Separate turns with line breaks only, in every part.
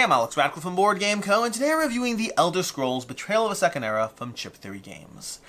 Hey, I'm Alex Radcliffe from Board Game Co., and today I'm reviewing The Elder Scrolls Betrayal of a Second Era from Chip Theory Games.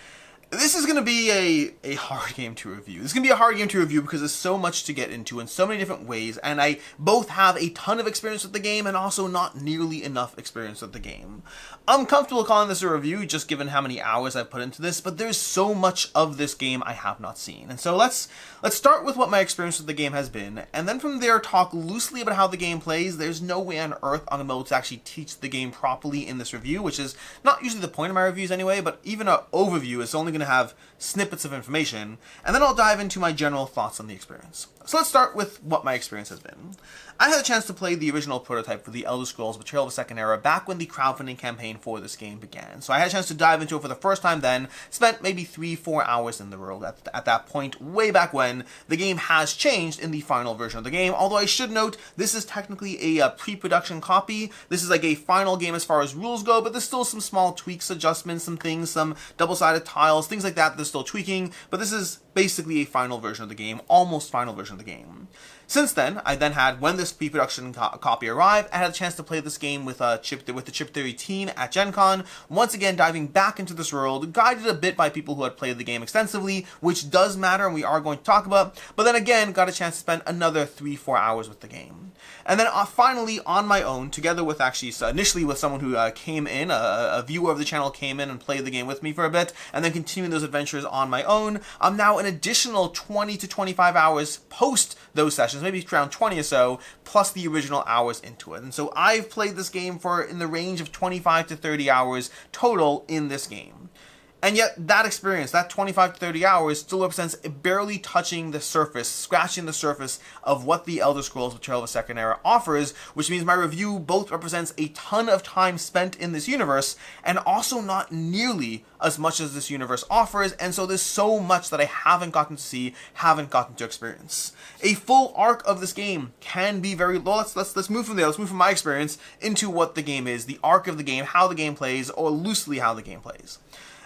This is going to be a hard game to review. This is going to be a hard game to review because there's so much to get into in so many different ways, and I both have a ton of experience with the game and also not nearly enough experience with the game. I'm comfortable calling this a review just given how many hours I've put into this, but there's so much of this game I have not seen. And so let's start with what my experience with the game has been, and then from there talk loosely about how the game plays. There's no way on earth I'm going to be able to actually teach the game properly in this review, which is not usually the point of my reviews anyway, but even an overview is only going to have snippets of information, and then I'll dive into my general thoughts on the experience. So let's start with what my experience has been. I had a chance to play the original prototype for the Elder Scrolls Betrayal of a Second Era back when the crowdfunding campaign for this game began. So I had a chance to dive into it for the first time then, spent maybe 3-4 hours in the world at that point, way back when. The game has changed in the final version of the game, although I should note, this is technically a pre-production copy. This is like a final game as far as rules go, but there's still some small tweaks, adjustments, some things, some double-sided tiles, things like that they're still tweaking, but this is basically a final version of the game, almost final version of the game. Since then, I then had, when this pre-production copy arrived, I had a chance to play this game with the Chip Theory team at Gen Con, once again diving back into this world, guided a bit by people who had played the game extensively, which does matter and we are going to talk about, but then again got a chance to spend another 3-4 hours with the game. And then finally, on my own, together with initially with someone who came in, a viewer of the channel came in and played the game with me for a bit, and then continuing those adventures on my own, I'm now an additional 20 to 25 hours post those sessions, maybe around 20 or so, plus the original hours into it. And so I've played this game for in the range of 25 to 30 hours total in this game. And yet, that experience, that 25 to 30 hours, still represents barely touching the surface, scratching the surface of what the Elder Scrolls Betrayal of a Second Era offers, which means my review both represents a ton of time spent in this universe, and also not nearly as much as this universe offers, and so there's so much that I haven't gotten to see, haven't gotten to experience. A full arc of this game can be very low. Let's move from there, let's move from my experience into what the game is, the arc of the game, how the game plays, or loosely how the game plays.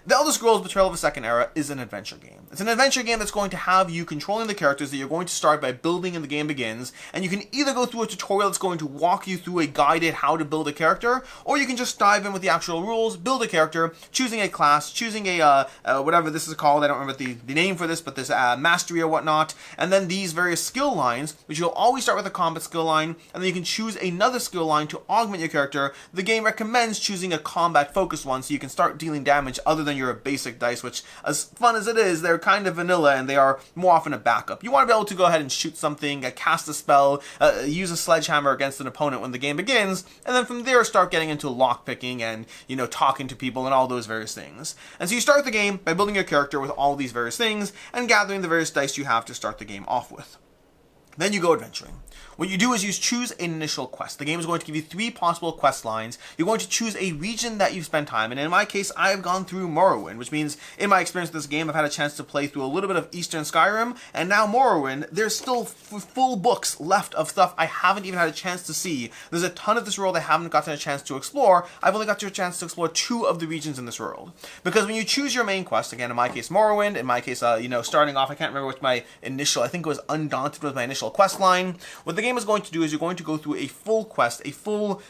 The Elder Scrolls Betrayal of a Second Era is an adventure game. It's an adventure game that's going to have you controlling the characters that you're going to start by building in the game begins, and you can either go through a tutorial that's going to walk you through a guided how to build a character, or you can just dive in with the actual rules, build a character, choosing a class, choosing a, whatever this is called, I don't remember the name for this, but this mastery or whatnot, and then these various skill lines, which you'll always start with a combat skill line, and then you can choose another skill line to augment your character. The game recommends choosing a combat focused one so you can start dealing damage other than your basic dice, which, as fun as it is, they're kind of vanilla and they are more often a backup. You want to be able to go ahead and shoot something, cast a spell, use a sledgehammer against an opponent when the game begins, and then from there start getting into lockpicking and, talking to people and all those various things. And so you start the game by building your character with all these various things and gathering the various dice you have to start the game off with. Then you go adventuring. What you do is you choose an initial quest. The game is going to give you 3 possible quest lines. You're going to choose a region that you've spent time in. In my case, I have gone through Morrowind, which means in my experience with this game, I've had a chance to play through a little bit of Eastern Skyrim, and now Morrowind. There's still full books left of stuff I haven't even had a chance to see. There's a ton of this world I haven't gotten a chance to explore. I've only got a chance to explore 2 of the regions in this world. Because when you choose your main quest, again, in my case, Morrowind, in my case, starting off, I can't remember which my initial, I think it was Undaunted was my initial quest line. What the game is going to do is you're going to go through a full quest, a full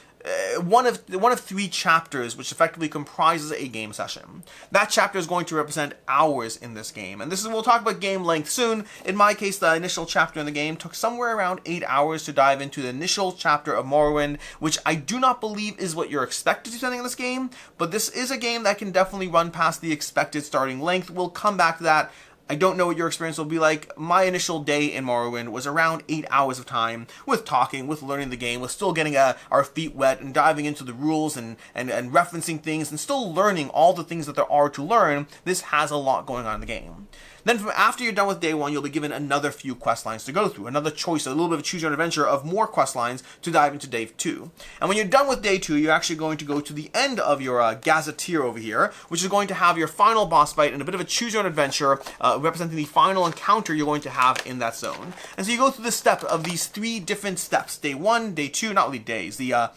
one of 3 chapters, which effectively comprises a game session. That chapter is going to represent hours in this game, and we'll talk about game length soon. In my case, the initial chapter in the game took somewhere around 8 hours to dive into the initial chapter of Morrowind, which I do not believe is what you're expected to be spending in this game, but this is a game that can definitely run past the expected starting length. We'll come back to that. I don't know what your experience will be like. My initial day in Morrowind was around 8 hours of time with talking, with learning the game, with still getting our feet wet and diving into the rules and referencing things and still learning all the things that there are to learn. This has a lot going on in the game. Then from after you're done with day 1, you'll be given another few quest lines to go through, another choice, a little bit of a choose your own adventure of more quest lines to dive into day 2. And when you're done with day 2, you're actually going to go to the end of your gazetteer over here, which is going to have your final boss fight and a bit of a choose your own adventure representing the final encounter you're going to have in that zone. And so you go through the step of these 3 different steps, day 1, day 2, not really days, the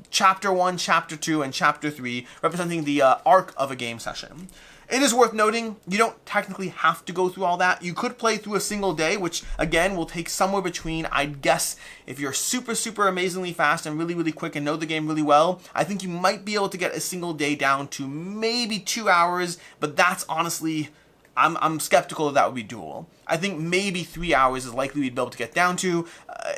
Chapter 1, Chapter 2, and Chapter 3, representing the arc of a game session. It is worth noting, you don't technically have to go through all that. You could play through a single day, which again will take somewhere between, I'd guess, if you're super amazingly fast and really quick and know the game really well, I think you might be able to get a single day down to maybe 2 hours, but that's honestly, I'm skeptical that would be doable. I think maybe 3 hours is likely we'd be able to get down to.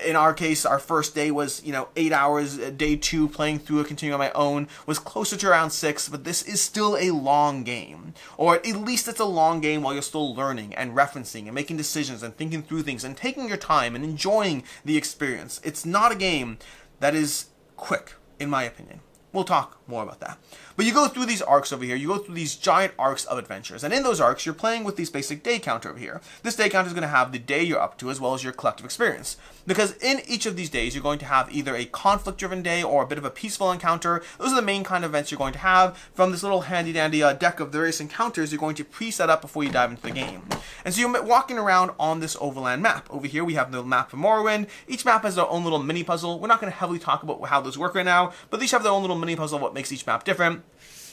In our case, our first day was, 8 hours. Day 2, playing through it, continuing on my own, was closer to around 6, but this is still a long game. Or at least it's a long game while you're still learning and referencing and making decisions and thinking through things and taking your time and enjoying the experience. It's not a game that is quick, in my opinion. We'll talk more about that. But you go through these arcs over here, you go through these giant arcs of adventures, and in those arcs, you're playing with this basic day counter over here. This day counter is going to have the day you're up to, as well as your collective experience. Because in each of these days, you're going to have either a conflict-driven day or a bit of a peaceful encounter. Those are the main kind of events you're going to have. From this little handy-dandy deck of the various encounters, you're going to pre-set up before you dive into the game. And so you're walking around on this overland map. Over here, we have the map of Morrowind. Each map has their own little mini-puzzle. We're not going to heavily talk about how those work right now, but these have their own little mini-puzzle of what makes each map different.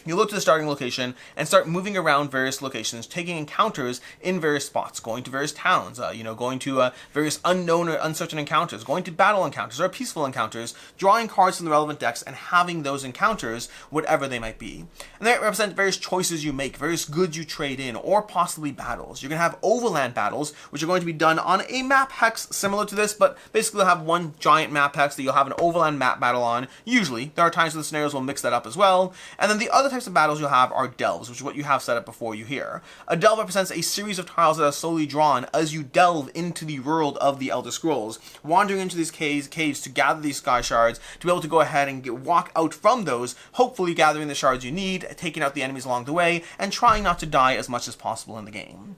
You look to the starting location and start moving around various locations, taking encounters in various spots, going to various towns, going to various unknown or uncertain encounters, going to battle encounters or peaceful encounters, drawing cards from the relevant decks and having those encounters, whatever they might be. And they represent various choices you make, various goods you trade in, or possibly battles. You're going to have overland battles, which are going to be done on a map hex similar to this, but basically you'll have one giant map hex that you'll have an overland map battle on. Usually, there are times where the scenarios will mix that up as well. And then the other types of battles you'll have are delves, which is what you have set up before you here. A delve represents a series of tiles that are slowly drawn as you delve into the world of the Elder Scrolls, wandering into these caves to gather these sky shards, to be able to go ahead and walk out from those, hopefully gathering the shards you need, taking out the enemies along the way, and trying not to die as much as possible in the game.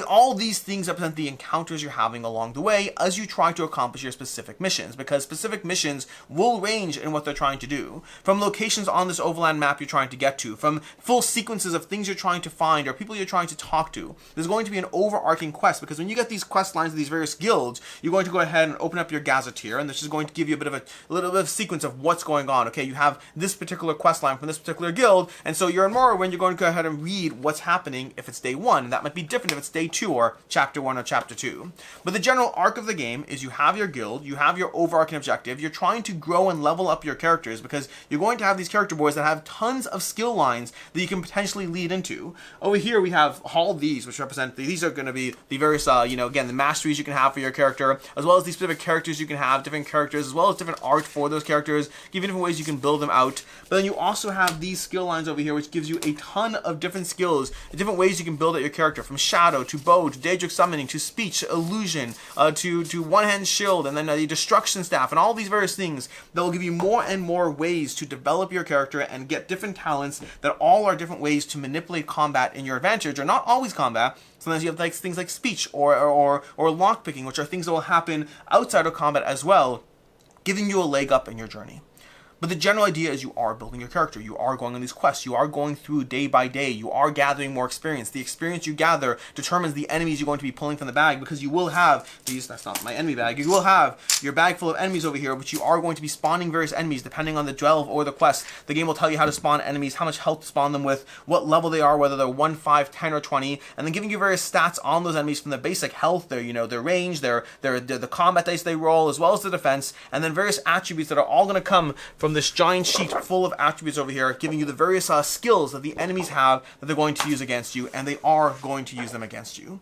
All these things represent the encounters you're having along the way as you try to accomplish your specific missions, because specific missions will range in what they're trying to do. From locations on this overland map you're trying to get to, from full sequences of things you're trying to find or people you're trying to talk to. There's going to be an overarching quest, because when you get these quest lines of these various guilds, you're going to go ahead and open up your gazetteer, and this is going to give you a little bit of sequence of what's going on. Okay, you have this particular quest line from this particular guild, and so you're in Morrowind, you're going to go ahead and read what's happening if it's day 1, and that might be different if it's day 2 or chapter 1 or chapter 2. But the general arc of the game is you have your guild, you have your overarching objective, you're trying to grow and level up your characters, because you're going to have these character boards that have tons of skill lines that you can potentially lead into. Over here we have all these, which represent, these are going to be the various, again, the masteries you can have for your character, as well as these specific characters you can have, different characters, as well as different art for those characters, give you different ways you can build them out. But then you also have these skill lines over here, which gives you a ton of different skills, different ways you can build out your character, from shadow to bow to Daedric summoning to speech, illusion, to one-hand shield, and then the destruction staff, and all these various things that will give you more and more ways to develop your character and get different talents that all are different ways to manipulate combat in your advantage, or not always combat. Sometimes you have things like speech or lockpicking, which are things that will happen outside of combat as well, giving you a leg up in your journey. But the general idea is you are building your character. You are going on these quests. You are going through day by day. You are gathering more experience. The experience you gather determines the enemies you're going to be pulling from the bag, because you will have these, that's not my enemy bag, you will have your bag full of enemies over here, but you are going to be spawning various enemies depending on the delve or the quest. The game will tell you how to spawn enemies, how much health to spawn them with, what level they are, whether they're 1, 5, 10, or 20, and then giving you various stats on those enemies from their basic health, their range, their the combat dice they roll, as well as the defense, and then various attributes that are all going to come from this giant sheet full of attributes over here, giving you the various skills that the enemies have that they're going to use against you, and they are going to use them against you.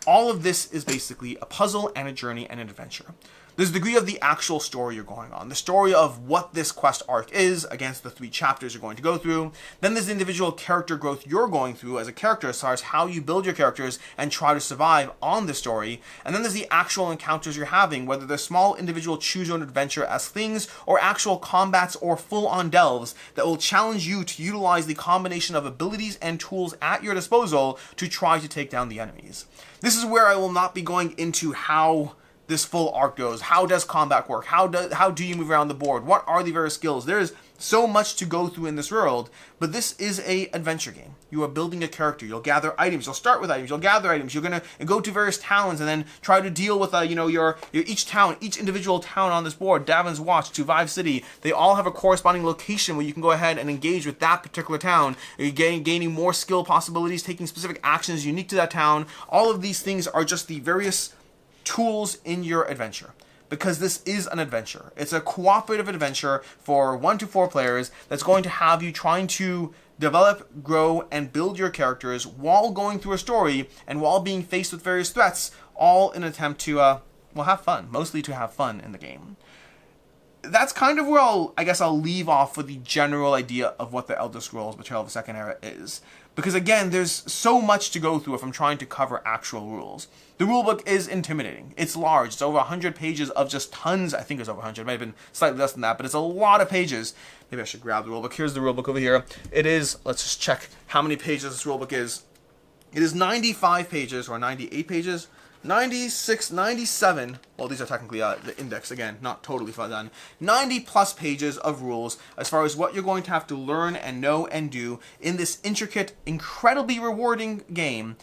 All of this is basically a puzzle and a journey and an adventure. There's a degree of the actual story you're going on, the story of what this quest arc is against the 3 chapters you're going to go through. Then there's the individual character growth you're going through as a character, as far as how you build your characters and try to survive on the story. And then there's the actual encounters you're having, whether they're small individual choose your own adventure as things, or actual combats or full-on delves that will challenge you to utilize the combination of abilities and tools at your disposal to try to take down the enemies. This is where I will not be going into how this full arc goes. How does combat work? How do you move around the board? What are the various skills? There is so much to go through in this world, but this is a adventure game. You are building a character. You'll gather items. You'll start with items. You'll gather items. You're gonna go to various towns and then try to deal with your each individual town on this board. Davin's Watch, Tuvive City. They all have a corresponding location where you can go ahead and engage with that particular town. You're gaining more skill possibilities, taking specific actions unique to that town. All of these things are just the various tools in your adventure, because this is an adventure. It's a cooperative adventure for 1 to 4 players that's going to have you trying to develop, grow, and build your characters while going through a story and while being faced with various threats, all in an attempt to have fun, mostly to have fun in the game. That's kind of where I'll leave off with the general idea of what the Elder Scrolls Betrayal of the Second Era is. Because again, there's so much to go through if I'm trying to cover actual rules. The rulebook is intimidating. It's large. It's over 100 pages of just tons. I think it's over 100. It might have been slightly less than that, but it's a lot of pages. Maybe I should grab the rulebook. Here's the rulebook over here. It is, let's just check how many pages this rulebook is. It is 95 pages, or 98 pages. 96, 97, well these are technically the index, again, not totally done, 90 plus pages of rules as far as what you're going to have to learn and know and do in this intricate, incredibly rewarding game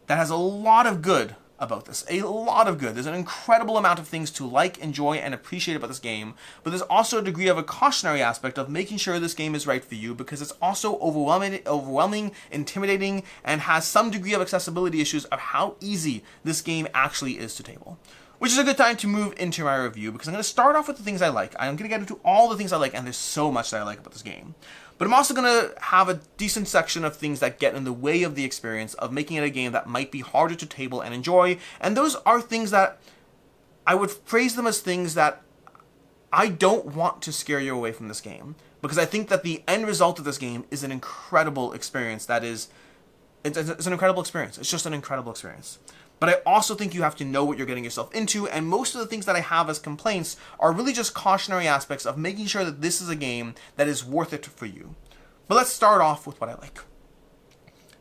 that has a lot of good about this. A lot of good. There's an incredible amount of things to like, enjoy, and appreciate about this game, but there's also a degree of a cautionary aspect of making sure this game is right for you, because it's also overwhelming, intimidating, and has some degree of accessibility issues of how easy this game actually is to table. Which is a good time to move into my review, because I'm going to start off with the things I like. I'm going to get into all the things I like, and there's so much that I like about this game. But I'm also going to have a decent section of things that get in the way of the experience of making it a game that might be harder to table and enjoy. And those are things that I would phrase them as things that I don't want to scare you away from this game, because I think that the end result of this game is an incredible experience. It's an incredible experience. It's just an incredible experience. But I also think you have to know what you're getting yourself into, and most of the things that I have as complaints are really just cautionary aspects of making sure that this is a game that is worth it for you. But let's start off with what I like.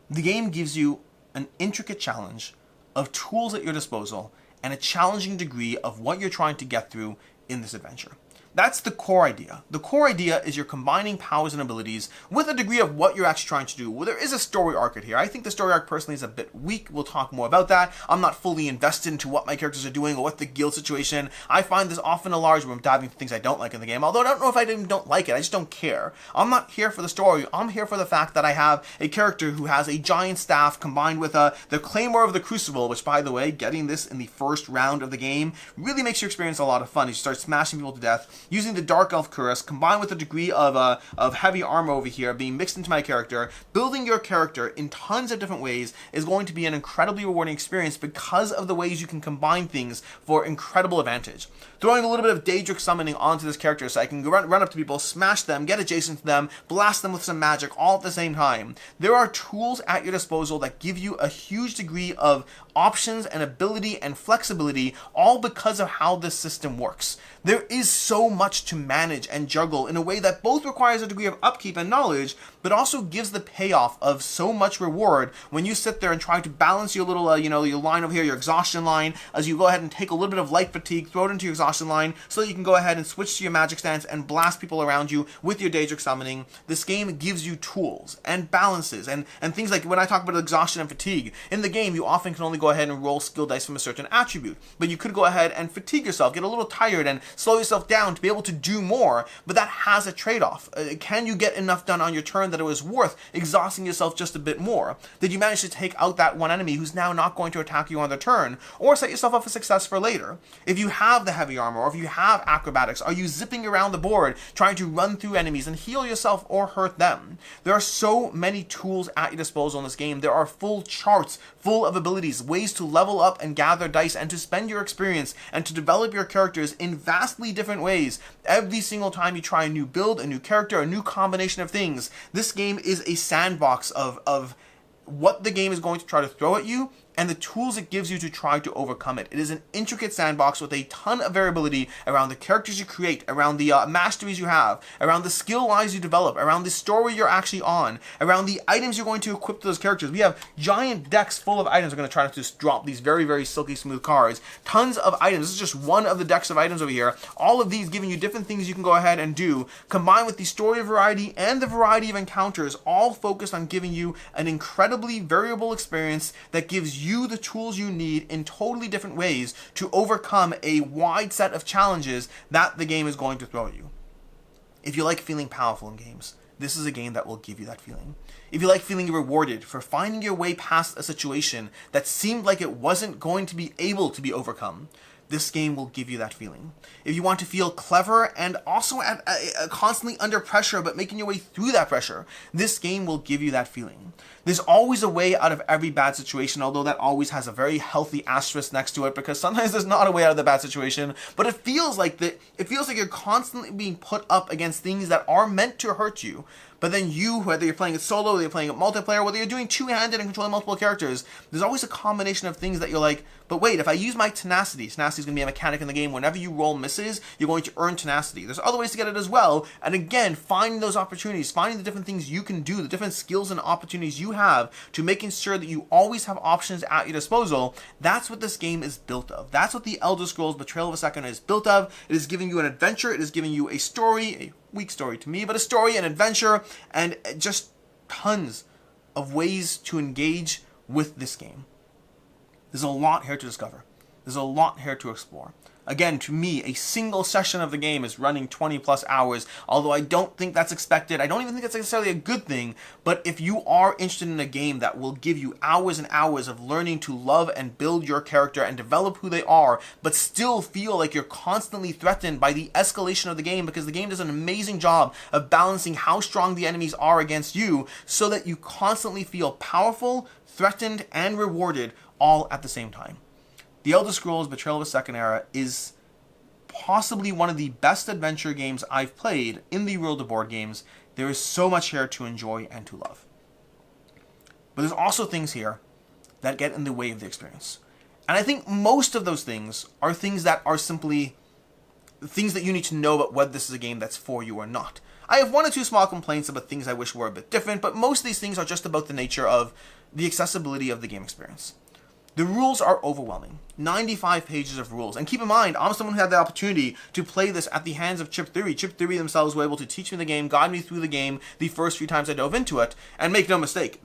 The game gives you an intricate challenge of tools at your disposal and a challenging degree of what you're trying to get through in this adventure. That's the core idea. The core idea is you're combining powers and abilities with a degree of what you're actually trying to do. Well, there is a story arc here. I think the story arc personally is a bit weak. We'll talk more about that. I'm not fully invested into what my characters are doing or what the guild situation. I find this often a large room diving into things I don't like in the game. Although I don't know if I even don't like it. I just don't care. I'm not here for the story. I'm here for the fact that I have a character who has a giant staff combined with the Claymore of the Crucible, which, by the way, getting this in the first round of the game really makes your experience a lot of fun. You start smashing people to death using the Dark Elf Cuirass combined with a degree of heavy armor over here being mixed into my character. Building your character in tons of different ways is going to be an incredibly rewarding experience because of the ways you can combine things for incredible advantage. Throwing a little bit of Daedric summoning onto this character so I can run up to people, smash them, get adjacent to them, blast them with some magic all at the same time. There are tools at your disposal that give you a huge degree of options and ability and flexibility, all because of how this system works. There is so much to manage and juggle in a way that both requires a degree of upkeep and knowledge, but also gives the payoff of so much reward when you sit there and try to balance your little, your line over here, your exhaustion line, as you go ahead and take a little bit of light fatigue, throw it into your exhaustion line, so that you can go ahead and switch to your magic stance and blast people around you with your Daedric summoning. This game gives you tools and balances and things like when I talk about exhaustion and fatigue. In the game, you often can only go ahead and roll skill dice from a certain attribute, but you could go ahead and fatigue yourself, get a little tired, and slow yourself down to be able to do more, but that has a trade-off. Can you get enough done on your turn that it was worth exhausting yourself just a bit more? Did you manage to take out that one enemy who's now not going to attack you on their turn, or set yourself up for success for later? If you have the heavy armor, or if you have acrobatics, are you zipping around the board trying to run through enemies and heal yourself or hurt them? There are so many tools at your disposal in this game. There are full charts full of abilities, ways to level up and gather dice and to spend your experience and to develop your characters in vastly different ways. Every single time you try a new build, a new character, a new combination of things, this game is a sandbox of what the game is going to try to throw at you, and the tools it gives you to try to overcome it. It is an intricate sandbox with a ton of variability around the characters you create, around the masteries you have, around the skill lines you develop, around the story you're actually on, around the items you're going to equip to those characters. We have giant decks full of items. We're going to try to just drop these very, very silky smooth cards. Tons of items. This is just one of the decks of items over here. All of these giving you different things you can go ahead and do, combined with the story variety and the variety of encounters, all focused on giving you an incredibly variable experience that gives you the tools you need in totally different ways to overcome a wide set of challenges that the game is going to throw at you. If you like feeling powerful in games, this is a game that will give you that feeling. If you like feeling rewarded for finding your way past a situation that seemed like it wasn't going to be able to be overcome, this game will give you that feeling. If you want to feel clever and also constantly under pressure but making your way through that pressure, this game will give you that feeling. There's always a way out of every bad situation, although that always has a very healthy asterisk next to it, because sometimes there's not a way out of the bad situation, but it feels like you're constantly being put up against things that are meant to hurt you. But then you, whether you're playing it solo, whether you're playing it multiplayer, whether you're doing two-handed and controlling multiple characters, there's always a combination of things that you're like, but wait, if I use my tenacity is going to be a mechanic in the game. Whenever you roll misses, you're going to earn tenacity. There's other ways to get it as well. And again, finding those opportunities, finding the different things you can do, the different skills and opportunities you have to making sure that you always have options at your disposal, that's what this game is built of. That's what the Elder Scrolls Betrayal of a Second is built of. It is giving you an adventure. It is giving you a story, a weak story to me, but a story, an adventure, and just tons of ways to engage with this game. There's a lot here to discover. There's a lot here to explore. Again, to me, a single session of the game is running 20 plus hours, although I don't think that's expected. I don't even think that's necessarily a good thing, but if you are interested in a game that will give you hours and hours of learning to love and build your character and develop who they are, but still feel like you're constantly threatened by the escalation of the game, because the game does an amazing job of balancing how strong the enemies are against you so that you constantly feel powerful, threatened, and rewarded all at the same time. The Elder Scrolls Betrayal of a Second Era is possibly one of the best adventure games I've played in the world of board games. There is so much here to enjoy and to love. But there's also things here that get in the way of the experience. And I think most of those things are things that are simply things that you need to know about whether this is a game that's for you or not. I have one or two small complaints about things I wish were a bit different, but most of these things are just about the nature of the accessibility of the game experience. The rules are overwhelming. 95 pages of rules. And keep in mind, I'm someone who had the opportunity to play this at the hands of Chip Theory. Chip Theory themselves were able to teach me the game, guide me through the game the first few times I dove into it. And make no mistake,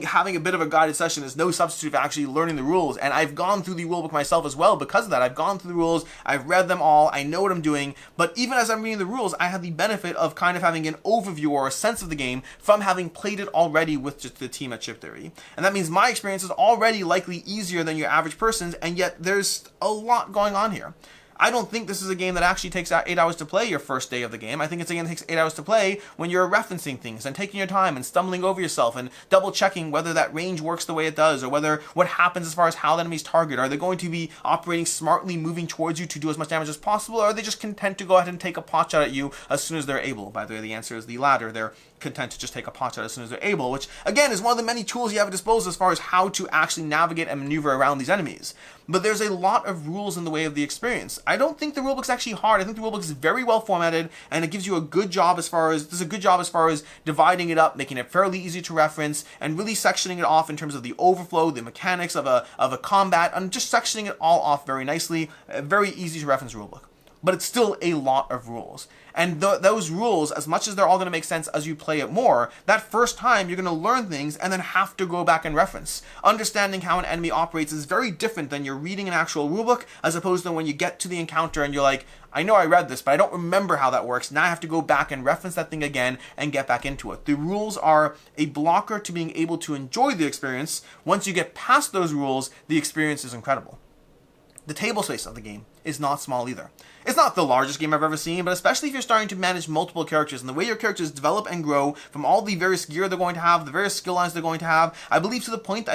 having a bit of a guided session is no substitute for actually learning the rules. And I've gone through the rulebook myself as well because of that. I've gone through the rules, I've read them all, I know what I'm doing. But even as I'm reading the rules, I have the benefit of kind of having an overview or a sense of the game from having played it already with just the team at Chip Theory. And that means my experience is already likely easier than your average person's, and yet there's a lot going on here. I don't think this is a game that actually takes 8 hours to play your first day of the game. I think it's a game that takes 8 hours to play when you're referencing things and taking your time and stumbling over yourself and double checking whether that range works the way it does, or whether what happens as far as how the enemies target. Are they going to be operating smartly, moving towards you to do as much damage as possible, or are they just content to go ahead and take a pot shot at you as soon as they're able? By the way, the answer is the latter. They're content to just take a pot shot as soon as they're able, which again is one of the many tools you have at disposal as far as how to actually navigate and maneuver around these enemies. But there's a lot of rules in the way of the experience. I don't think the rulebook's actually hard. I think the rulebook is very well formatted, and it gives you a good job as far as dividing it up, making it fairly easy to reference, and really sectioning it off in terms of the overflow, the mechanics of a combat, and just sectioning it all off very nicely. A very easy to reference rulebook. But it's still a lot of rules. And those rules, as much as they're all going to make sense as you play it more, that first time you're going to learn things and then have to go back and reference. Understanding how an enemy operates is very different than you're reading an actual rulebook, as opposed to when you get to the encounter and you're like, I know I read this, but I don't remember how that works. Now I have to go back and reference that thing again and get back into it. The rules are a blocker to being able to enjoy the experience. Once you get past those rules, the experience is incredible. The table space of the game is not small either. It's not the largest game I've ever seen, but especially if you're starting to manage multiple characters and the way your characters develop and grow from all the various gear they're going to have, the various skill lines they're going to have. I believe to the point,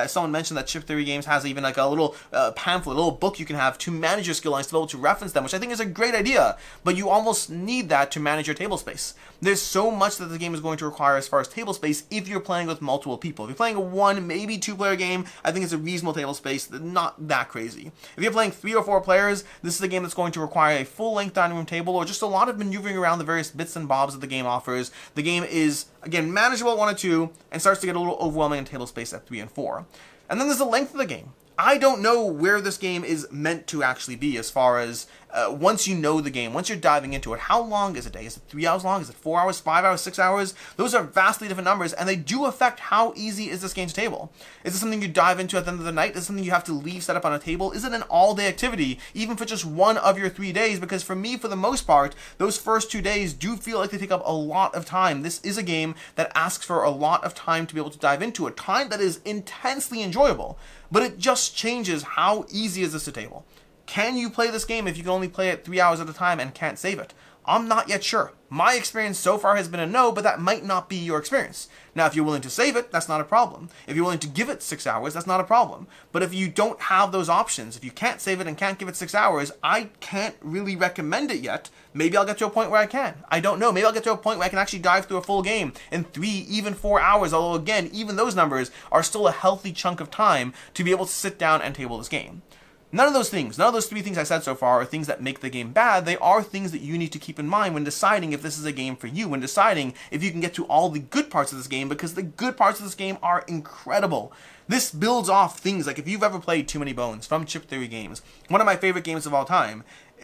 someone mentioned that Chip Theory Games has even like a little pamphlet, a little book you can have to manage your skill lines, to be able to reference them, which I think is a great idea, but you almost need that to manage your table space. There's so much that the game is going to require as far as table space if you're playing with multiple people. If you're playing a 1, maybe 2-player game, I think it's a reasonable table space, not that crazy. If you're playing 3 or 4 players, this is a game that's going to require a full-length dining room table or just a lot of maneuvering around the various bits and bobs that the game offers. The game is, again, manageable at 1 or 2 and starts to get a little overwhelming in table space at 3 and 4. And then there's the length of the game. I don't know where this game is meant to actually be as far as once you know the game, once you're diving into it. How long is a day? Is it 3 hours long? Is it 4 hours, 5 hours, 6 hours? Those are vastly different numbers, and they do affect how easy is this game to table. Is it something you dive into at the end of the night? Is it something you have to leave set up on a table? Is it an all-day activity, even for just 1 of your 3 days? Because for me, for the most part, those first 2 days do feel like they take up a lot of time. This is a game that asks for a lot of time to be able to dive into it, time that is intensely enjoyable, but it just changes how easy is this to table. Can you play this game if you can only play it 3 hours at a time and can't save it? I'm not yet sure. My experience so far has been a no, but that might not be your experience. Now, if you're willing to save it, that's not a problem. If you're willing to give it 6 hours, that's not a problem. But if you don't have those options, if you can't save it and can't give it 6 hours, I can't really recommend it yet. Maybe I'll get to a point where I can. I don't know. Maybe I'll get to a point where I can actually dive through a full game in 3, even 4 hours, although again, even those numbers are still a healthy chunk of time to be able to sit down and table this game. None of those 3 things I said so far are things that make the game bad. They are things that you need to keep in mind when deciding if this is a game for you, when deciding if you can get to all the good parts of this game, because the good parts of this game are incredible. This builds off things like if you've ever played Too Many Bones from Chip Theory Games, one of my favorite games of all time,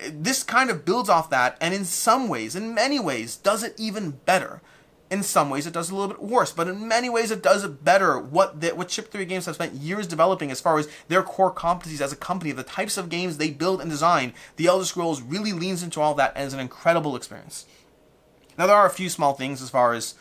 this kind of builds off that, and in some ways, in many ways, does it even better. In some ways, it does a little bit worse, but in many ways, it does it better. What Chip Theory Games have spent years developing as far as their core competencies as a company, the types of games they build and design, The Elder Scrolls really leans into all that and is an incredible experience. Now, there are a few small things as far as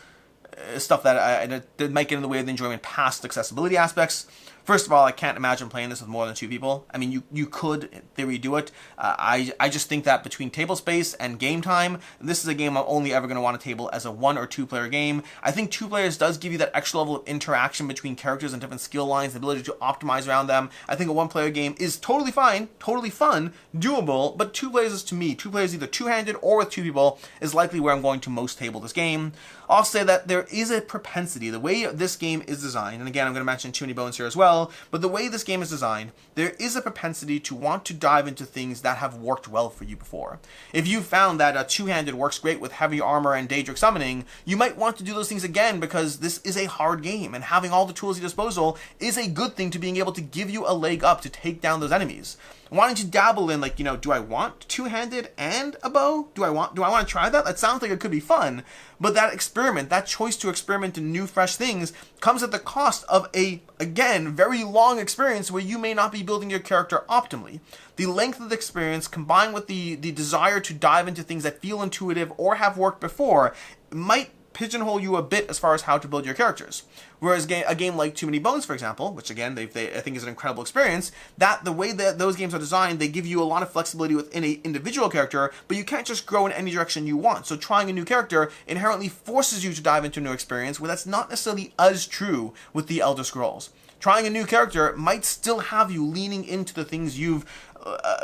stuff that might get in the way of the enjoyment past accessibility aspects. First of all, I can't imagine playing this with more than 2 people. I mean, you could, in theory, do it. I just think that between table space and game time, this is a game I'm only ever going to want to table as a 1 or 2 player game. I think 2 players does give you that extra level of interaction between characters and different skill lines, the ability to optimize around them. I think a 1 player game is totally fine, totally fun, doable, but 2 players is, to me, 2 players either 2-handed or with 2 people is likely where I'm going to most table this game. I'll say that there is a propensity, the way this game is designed, and again, I'm going to mention Too Many Bones here as well, but the way this game is designed, there is a propensity to want to dive into things that have worked well for you before. If you found that a 2-handed works great with heavy armor and Daedric summoning, you might want to do those things again because this is a hard game, and having all the tools at your disposal is a good thing to being able to give you a leg up to take down those enemies. Wanting to dabble in, like, do I want 2-handed and a bow? Do I want to try that? That sounds like it could be fun, but that experiment, that choice to experiment in new, fresh things comes at the cost of a, again, very long experience where you may not be building your character optimally. The length of the experience combined with the desire to dive into things that feel intuitive or have worked before might pigeonhole you a bit as far as how to build your characters. Whereas a game like Too Many Bones, for example, which again I think is an incredible experience, that the way that those games are designed, they give you a lot of flexibility within an individual character, but you can't just grow in any direction you want. So trying a new character inherently forces you to dive into a new experience, where that's not necessarily as true with the Elder Scrolls. Trying a new character might still have you leaning into the things you've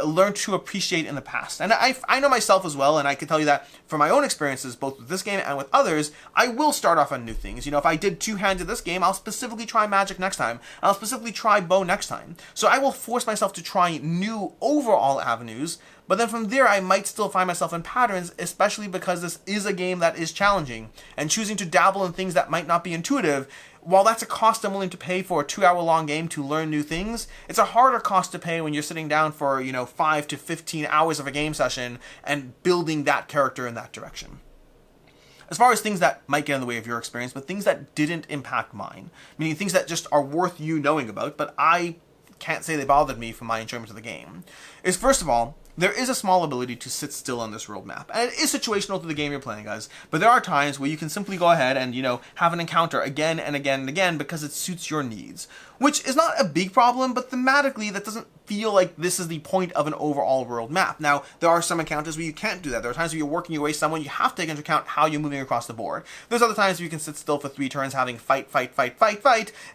learned to appreciate in the past. And I know myself as well, and I can tell you that from my own experiences, both with this game and with others, I will start off on new things. If I did 2-handed this game, I'll specifically try magic next time. I'll specifically try bow next time. So I will force myself to try new overall avenues, but then from there I might still find myself in patterns, especially because this is a game that is challenging, and choosing to dabble in things that might not be intuitive, while that's a cost I'm willing to pay for a 2-hour-long game to learn new things, it's a harder cost to pay when you're sitting down for, 5 to 15 hours of a game session and building that character in that direction. As far as things that might get in the way of your experience, but things that didn't impact mine, meaning things that just are worth you knowing about, but I can't say they bothered me from my enjoyment of the game, is first of all, there is a small ability to sit still on this world map. And it is situational to the game you're playing, guys, but there are times where you can simply go ahead and, have an encounter again and again and again because it suits your needs. Which is not a big problem, but thematically that doesn't feel like this is the point of an overall world map. Now, there are some encounters where you can't do that. There are times where you're working your way somewhere, you have to take into account how you're moving across the board. There's other times where you can sit still for 3 turns having fight,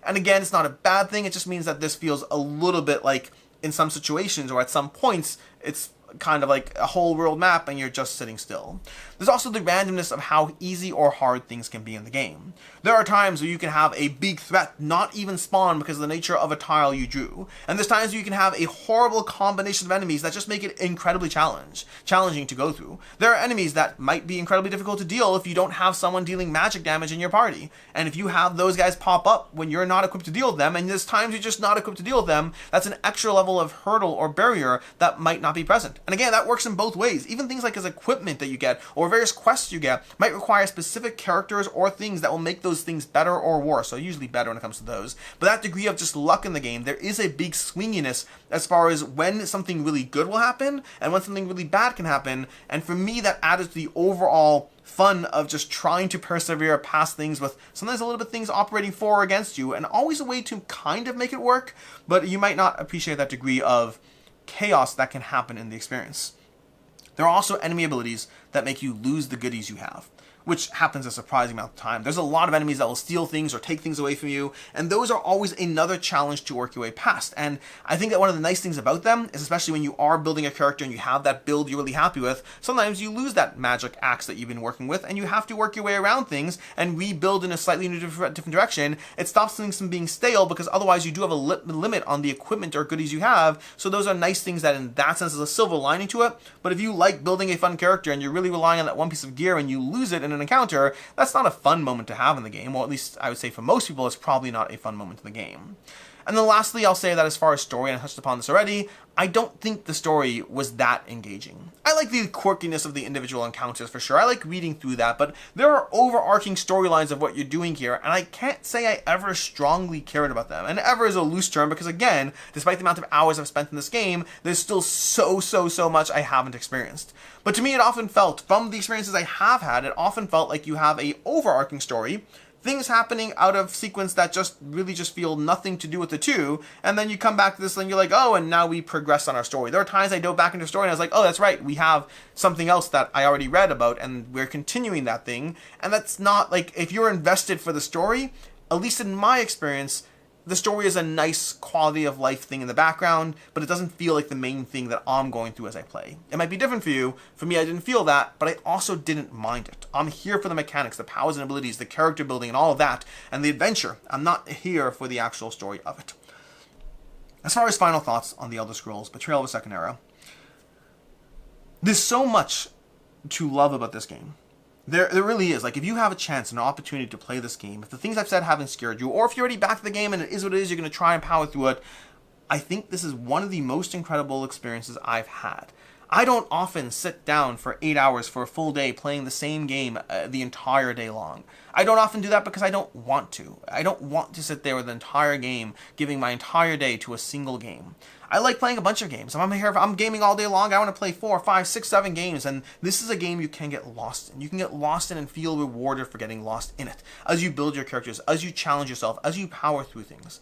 and again, it's not a bad thing, it just means that this feels a little bit like, in some situations or at some points, it's kind of like a whole world map and you're just sitting still. There's also the randomness of how easy or hard things can be in the game. There are times where you can have a big threat not even spawn because of the nature of a tile you drew. And there's times where you can have a horrible combination of enemies that just make it incredibly challenging to go through. There are enemies that might be incredibly difficult to deal if you don't have someone dealing magic damage in your party. And if you have those guys pop up when you're not equipped to deal with them, and there's times you're just not equipped to deal with them, that's an extra level of hurdle or barrier that might not be present. And again, that works in both ways. Even things like as equipment that you get or various quests you get might require specific characters or things that will make those things better or worse. So usually better when it comes to those. But that degree of just luck in the game, there is a big swinginess as far as when something really good will happen and when something really bad can happen. And for me, that added to the overall fun of just trying to persevere past things with sometimes a little bit things operating for or against you, and always a way to kind of make it work, but you might not appreciate that degree of chaos that can happen in the experience. There are also enemy abilities that make you lose the goodies you have, which happens a surprising amount of time. There's a lot of enemies that will steal things or take things away from you, and those are always another challenge to work your way past. And I think that one of the nice things about them is, especially when you are building a character and you have that build you're really happy with, sometimes you lose that magic axe that you've been working with, and you have to work your way around things and rebuild in a slightly new different direction. It stops things from being stale because otherwise you do have a limit on the equipment or goodies you have, so those are nice things that in that sense is a silver lining to it. But if you like building a fun character and you're really relying on that one piece of gear and you lose it in an encounter, that's not a fun moment to have in the game, or at least I would say for most people it's probably not a fun moment in the game. And then lastly, I'll say that as far as story, and I touched upon this already, I don't think the story was that engaging. I like the quirkiness of the individual encounters for sure, I like reading through that, but there are overarching storylines of what you're doing here, and I can't say I ever strongly cared about them. And ever is a loose term because again, despite the amount of hours I've spent in this game, there's still so much I haven't experienced. But to me it often felt, from the experiences I have had, it often felt like you have a overarching story, things happening out of sequence that just really just feel nothing to do with the two, and then you come back to this and you're like, oh, and now we progress on our story. There are times I dove back into the story and I was like, oh, that's right, we have something else that I already read about and we're continuing that thing. And that's not like, if you're invested for the story, at least in my experience, the story is a nice quality of life thing in the background, but it doesn't feel like the main thing that I'm going through as I play. It might be different for you. For me, I didn't feel that, but I also didn't mind it. I'm here for the mechanics, the powers and abilities, the character building, and all of that, and the adventure. I'm not here for the actual story of it. As far as final thoughts on the Elder Scrolls Betrayal of a Second Era, there's so much to love about this game. There really is. Like, if you have a chance and an opportunity to play this game, if the things I've said haven't scared you, or if you're already back to the game and it is what it is, you're going to try and power through it, I think this is one of the most incredible experiences I've had. I don't often sit down for 8 hours for a full day playing the same game the entire day long. I don't often do that because I don't want to. I don't want to sit there with an entire game, giving my entire day to a single game. I like playing a bunch of games. I'm gaming all day long. I want to play 4, 5, 6, 7 games, and this is a game you can get lost in. You can get lost in and feel rewarded for getting lost in it, as you build your characters, as you challenge yourself, as you power through things.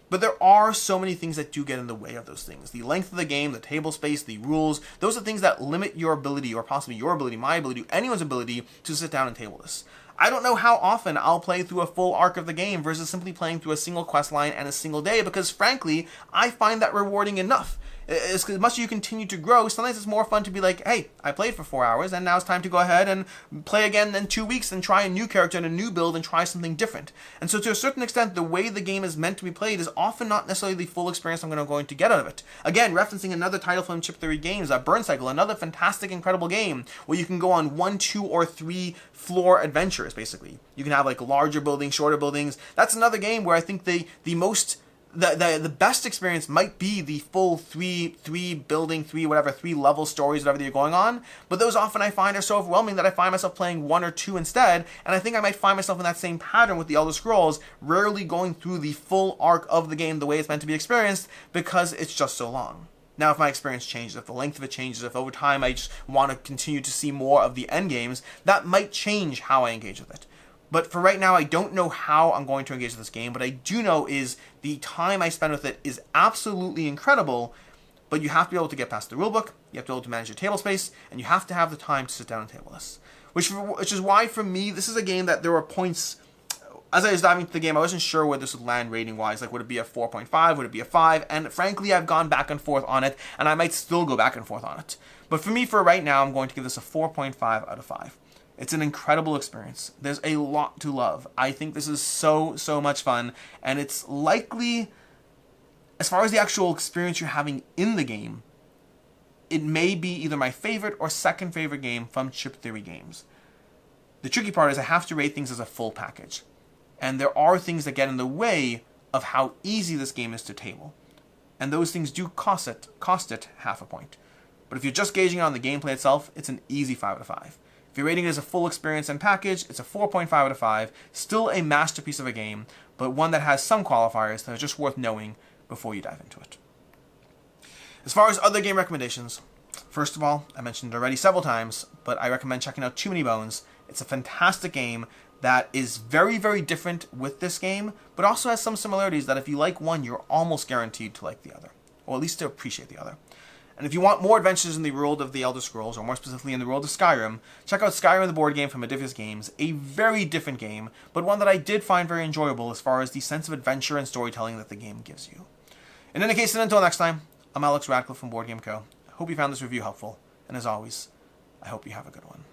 But there are so many things that do get in the way of those things. The length of the game, the table space, the rules, those are things that limit your ability, or possibly your ability, my ability, anyone's ability to sit down and table this. I don't know how often I'll play through a full arc of the game versus simply playing through a single quest line and a single day, because frankly, I find that rewarding enough. As much as you continue to grow, sometimes it's more fun to be like, hey, I played for 4 hours and now it's time to go ahead and play again in 2 weeks and try a new character and a new build and try something different. And so to a certain extent, the way the game is meant to be played is often not necessarily the full experience I'm going to get out of it. Again, referencing another title from Chip Theory Games, Burn Cycle, another fantastic, incredible game where you can go on 1, 2, or 3 floor adventures, basically. You can have like larger buildings, shorter buildings. That's another game where I think the best experience might be the full three level stories, whatever you're going on, but those often I find are so overwhelming that I find myself playing 1 or 2 instead, and I think I might find myself in that same pattern with the Elder Scrolls, rarely going through the full arc of the game the way it's meant to be experienced, because it's just so long. Now, if my experience changes, if the length of it changes, if over time I just want to continue to see more of the end games, that might change how I engage with it. But for right now, I don't know how I'm going to engage with this game. What I do know is the time I spend with it is absolutely incredible, but you have to be able to get past the rulebook, you have to be able to manage your table space, and you have to have the time to sit down and table this. Which is why, for me, this is a game that there were points, as I was diving into the game, I wasn't sure where this would land rating-wise. Like, would it be a 4.5? Would it be a 5? And frankly, I've gone back and forth on it, and I might still go back and forth on it. But for me, for right now, I'm going to give this a 4.5 out of 5. It's an incredible experience. There's a lot to love. I think this is so much fun, and it's likely, as far as the actual experience you're having in the game, it may be either my favorite or second favorite game from Chip Theory Games. The tricky part is I have to rate things as a full package. And there are things that get in the way of how easy this game is to table. And those things do cost it half a point. But if you're just gauging on the gameplay itself, it's an easy 5 out of 5. If you're rating it as a full experience and package, it's a 4.5 out of 5. Still a masterpiece of a game, but one that has some qualifiers that are just worth knowing before you dive into it. As far as other game recommendations, first of all, I mentioned it already several times, but I recommend checking out Too Many Bones. It's a fantastic game that is very different with this game, but also has some similarities that if you like one, you're almost guaranteed to like the other, or at least to appreciate the other. And if you want more adventures in the world of the Elder Scrolls, or more specifically in the world of Skyrim, check out Skyrim the board game from Oblivion Games, a very different game, but one that I did find very enjoyable as far as the sense of adventure and storytelling that the game gives you. In any case, and until next time, I'm Alex Radcliffe from Board Game Co. I hope you found this review helpful, and as always, I hope you have a good one.